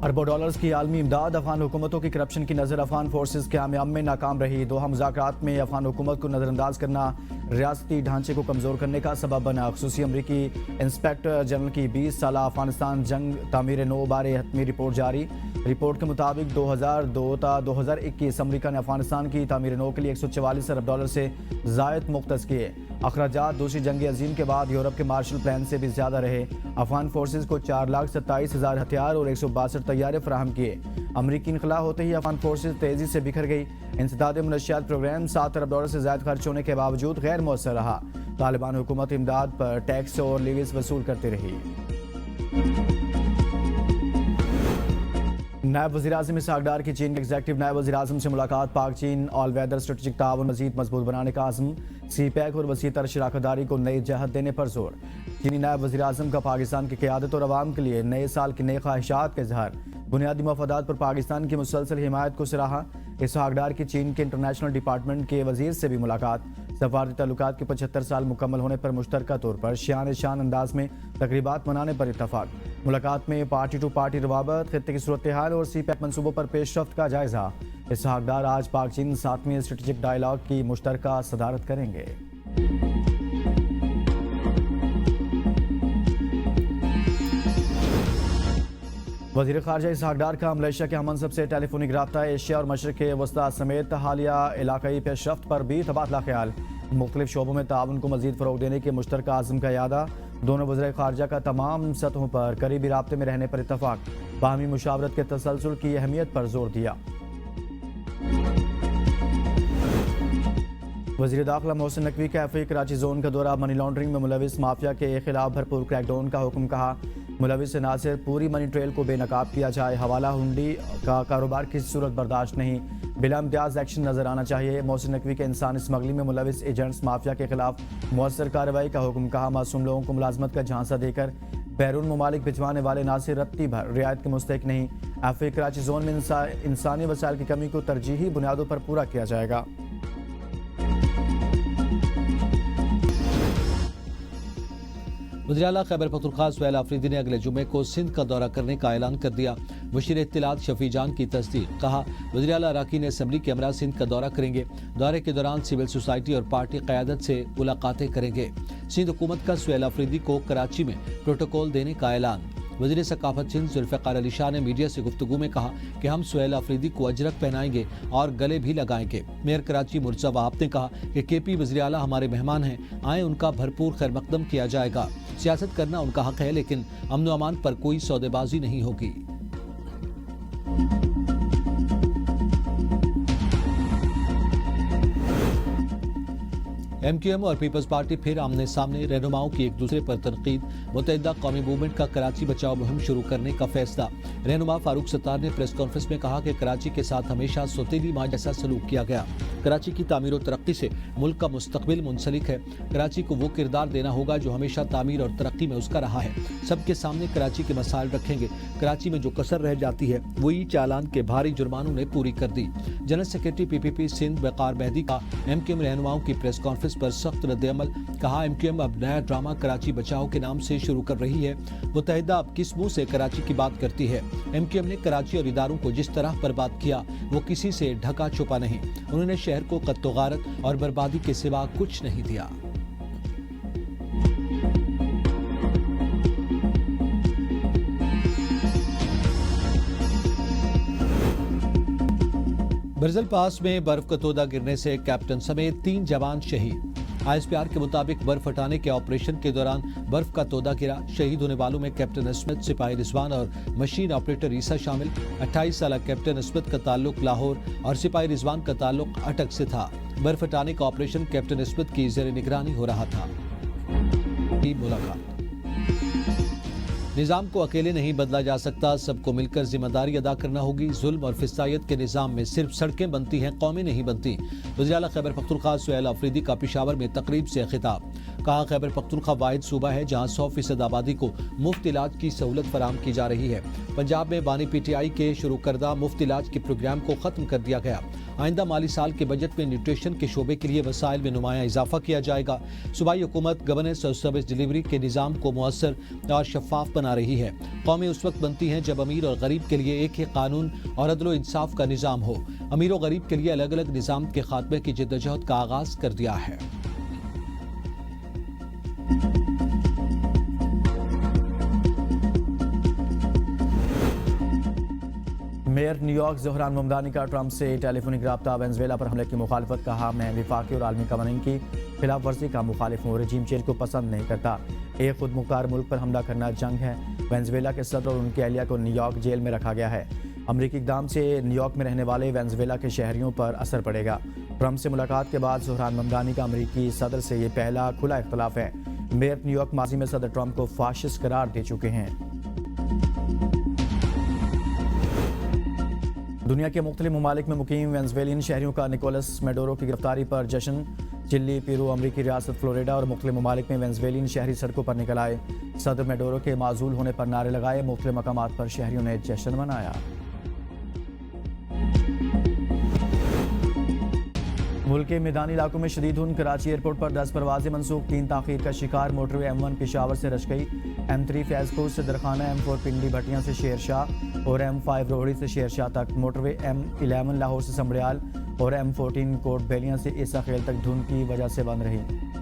اربوں ڈالرز کی عالمی امداد افغان حکومتوں کی کرپشن کی نظر افغان فورسز قیام امن میں ناکام رہی۔ دوحہ مذاکرات میں افغان حکومت کو نظر انداز کرنا ریاستی ڈھانچے کو کمزور کرنے کا سبب بنا۔ خصوصی امریکی انسپیکٹر جنرل کی 20 سالہ افغانستان جنگ تعمیر نو بارے حتمی رپورٹ جاری۔ رپورٹ کے مطابق 2002 تا 2021 امریکہ نے افغانستان کی تعمیر نو کے لیے 144 ارب ڈالر سے زائد مختص کیے۔ اخراجات دوسری جنگ عظیم کے بعد یورپ کے مارشل پلان سے بھی زیادہ رہے۔ افغان فورسز کو 4,27,000 ہتھیار اور 162 طیارے فراہم کیے۔ امریکی انخلا ہوتے ہی افغان فورسز تیزی سے بکھر گئی۔ انسداد منشیات پروگرام 7 ارب ڈالر سے زائد خرچ ہونے کے باوجود غیر مؤثر رہا۔ طالبان حکومت امداد پر ٹیکس اور لیویز وصول کرتی رہی۔ نائب وزیراعظم اسحاق ڈار کی چین کے ایگزیکٹو نائب وزیراعظم سے ملاقات۔ پاک چین آل ویدر اسٹریٹجک تعاون مزید مضبوط بنانے کا عزم۔ سی پیک اور وسیع تر شراکت داری کو نئی جہت دینے پر زور۔ چینی نائب وزیراعظم کا پاکستان کی قیادت اور عوام کے لیے نئے سال کی نئی خواہشات کا اظہار۔ بنیادی مفادات پر پاکستان کی مسلسل حمایت کو سراہا۔ اسحاق ڈار کی چین کے انٹرنیشنل ڈپارٹمنٹ کے وزیر سے بھی ملاقات۔ سفارتی تعلقات کے 75 سال مکمل ہونے پر مشترکہ طور پر شان انداز میں تقریبات منانے پر اتفاق۔ ملاقات میں پارٹی ٹو پارٹی روابط، خطے کی صورتحال اور سی پیک منصوبوں پر پیش رفت کا جائزہ۔ اسحاق ڈار آج پاک چین 7ویں اسٹریٹجک ڈائیلاگ کی مشترکہ صدارت کریں گے۔ وزیر خارجہ اسحاق ڈار کا ملائیشیا کے ہم منصب سے ٹیلی فونک رابطہ۔ ایشیا اور مشرق وسطیٰ سمیت حالیہ علاقائی پیش رفت پر بھی تبادلہ خیال۔ مختلف شعبوں میں تعاون کو مزید فروغ دینے کے مشترکہ عزم کا اعادہ۔ دونوں وزرائے خارجہ کا تمام سطحوں پر قریبی رابطے میں رہنے پر اتفاق۔ باہمی مشاورت کے تسلسل کی اہمیت پر زور دیا۔ وزیر داخلہ محسن نقوی کا ایف اے کراچی زون کا دورہ۔ منی لانڈرنگ میں ملوث مافیا کے خلاف بھرپور کریک ڈاؤن کا حکم۔ کہا ملوث عناصر پوری منی ٹریل کو بے نقاب کیا جائے۔ حوالہ ہنڈی کا کاروبار کسی صورت برداشت نہیں، بلا امتیاز ایکشن نظر آنا چاہیے۔ محسن نقوی کے انسان اسمگلنگ میں ملوث ایجنٹس مافیا کے خلاف مؤثر کارروائی کا حکم۔ کہا معصوم لوگوں کو ملازمت کا جھانسا دے کر بیرون ممالک بھجوانے والے عناصر رتی بھر رعایت کے مستحق نہیں۔ ایف اے کراچی زون میں انسانی وسائل کی کمی کو ترجیحی بنیادوں پر پورا کیا جائے گا۔ وزیر اعلیٰ خیبر پختونخوا سہیل آفریدی نے اگلے جمعے کو سندھ کا دورہ کرنے کا اعلان کر دیا۔ مشیر اطلاعات شفیع جان کی تصدیق۔ کہا وزیر اعلیٰ اراکین اسمبلی کے ہمراہ سندھ کا دورہ کریں گے۔ دورے کے دوران سول سوسائٹی اور پارٹی قیادت سے ملاقاتیں کریں گے۔ سندھ حکومت کا سہیل آفریدی کو کراچی میں پروٹوکول دینے کا اعلان۔ وزیر ثقافت سندھ ذوالفقار علی شاہ نے میڈیا سے گفتگو میں کہا کہ ہم سہیل آفریدی کو اجرک پہنائیں گے اور گلے بھی لگائیں گے۔ میئر کراچی مرتضیٰ وہاب نے کہا کہ کے پی وزیر اعلیٰ ہمارے مہمان ہیں، آئیں ان کا بھرپور خیر مقدم کیا جائے گا۔ سیاست کرنا ان کا حق ہے، لیکن امن و امان پر کوئی سودے بازی نہیں ہوگی۔ ایم کیو ایم اور پیپلز پارٹی پھر آمنے سامنے۔ رہنماؤں کی ایک دوسرے پر تنقید۔ متحدہ قومی موومنٹ کا کراچی بچاؤ مہم شروع کرنے کا فیصلہ۔ رہنما فاروق ستار نے پریس کانفرنس میں کہا کہ کراچی کے ساتھ ہمیشہ سوتیلی ماں جیسا سلوک کیا گیا۔ کراچی کی تعمیر و ترقی سے ملک کا مستقبل منسلک ہے۔ کراچی کو وہ کردار دینا ہوگا جو ہمیشہ تعمیر اور ترقی میں اس کا رہا ہے۔ سب کے سامنے کراچی کے مسائل رکھیں گے۔ کراچی میں جو کسر رہ جاتی ہے وہی چالان کے بھاری جرمانوں نے پوری کر دی۔ جنرل سیکرٹری پی پی پی سندھ وقار مہدی کا ایم کیو ایم رہنماؤں کی پریس کانفرنس پر سخت رد عمل۔ کہا ایم کیو ایم اب نیا ڈرامہ کراچی بچاؤ کے نام سے شروع کر رہی ہے۔ متحدہ اب کس منہ سے کراچی کی بات کرتی ہے؟ ایم کیو ایم نے کراچی اور اداروں کو جس طرح برباد کیا وہ کسی سے ڈھکا چھپا نہیں۔ انہوں نے شہر کو قتل و غارت اور بربادی کے سوا کچھ نہیں دیا۔ برزل پاس میں برف کا تودہ گرنے سے کیپٹن سمیت 3 جوان شہید۔ آئی ایس پی آر کے مطابق برف ہٹانے کے آپریشن کے دوران برف کا تودہ گرا۔ شہید ہونے والوں میں کیپٹن عصمت، سپاہی رضوان اور مشین آپریٹر عیسیٰ شامل۔ 28 سالہ کیپٹن عصمت کا تعلق لاہور اور سپاہی رضوان کا تعلق اٹک سے تھا۔ برف ہٹانے کا آپریشن کیپٹن عصمت کی زیر نگرانی ہو رہا تھا۔ ملاقات۔ نظام کو اکیلے نہیں بدلا جا سکتا، سب کو مل کر ذمہ داری ادا کرنا ہوگی۔ ظلم اور فسادیت کے نظام میں صرف سڑکیں بنتی ہیں، قومیں نہیں بنتی۔ وزیر اعلیٰ خیبر پختونخوا سہیل آفریدی کا پشاور میں تقریب سے خطاب۔ کہا خیبر پختونخوا واحد صوبہ ہے جہاں 100% آبادی کو مفت علاج کی سہولت فراہم کی جا رہی ہے۔ پنجاب میں بانی پی ٹی آئی کے شروع کردہ مفت علاج کے پروگرام کو ختم کر دیا گیا۔ آئندہ مالی سال کے بجٹ میں نیوٹریشن کے شعبے کے لیے وسائل میں نمایاں اضافہ کیا جائے گا۔ صوبائی حکومت گورننس اور سروس ڈیلیوری کے نظام کو مؤثر اور شفاف بنا رہی ہے۔ قومیں اس وقت بنتی ہیں جب امیر اور غریب کے لیے ایک ہی قانون اور عدل و انصاف کا نظام ہو۔ امیر و غریب کے لیے الگ الگ نظام کے خاتمے کی جدوجہد کا آغاز کر دیا ہے۔ Mayor new York Dhahran Mamdani کا ٹرمپ سے ٹیلی فونک رابطہ۔ وینزویلا پر حملے کی مخالفت، کہا میں وفاقی اور عالمی قوانین کی خلاف ورزی کا مخالف ہوں، رجیم چینج کو پسند نہیں کرتا۔ ایک خود مختار ملک پر حملہ کرنا جنگ ہے۔ وینزویلا کے صدر اور ان کی اہلیہ کو نیو یارک جیل میں رکھا گیا ہے۔ امریکی اقدام سے نیو یارک میں رہنے والے وینزویلا کے شہریوں پر اثر پڑے گا۔ ٹرمپ سے ملاقات کے بعد زہران ممدانی کا امریکی صدر سے یہ پہلا کھلا اختلاف ہے۔ میئر نیو یارک ماضی میں صدر ٹرمپ کو فاشسٹ قرار دے چکے ہیں۔ دنیا کے مختلف ممالک میں مقیم وینزویلین شہریوں کا نکولس میڈورو کی گرفتاری پر جشن۔ چلی، پیرو، امریکی ریاست فلوریڈا اور مختلف ممالک میں وینزویلین شہری سڑکوں پر نکل آئے۔ صدر میڈورو کے معزول ہونے پر نعرے لگائے۔ مختلف مقامات پر شہریوں نے جشن منایا۔ ملک کے میدانی علاقوں میں شدید دھند، کراچی ایئرپورٹ پر 10 پروازیں منسوخ، 3 تاخیر کا شکار۔ موٹر وے M1 پشاور سے رشکئی، M3 فیض کوٹ سے درخانہ، M4 پنڈی بھٹیاں سے شیر شاہ اور M5 روہڑی سے شیر شاہ تک۔ موٹر وے M11 لاہور سے سمڑیال اور M14 کوٹ بیلیاں سے عیسیٰ خیل تک دھند کی وجہ سے بند رہی۔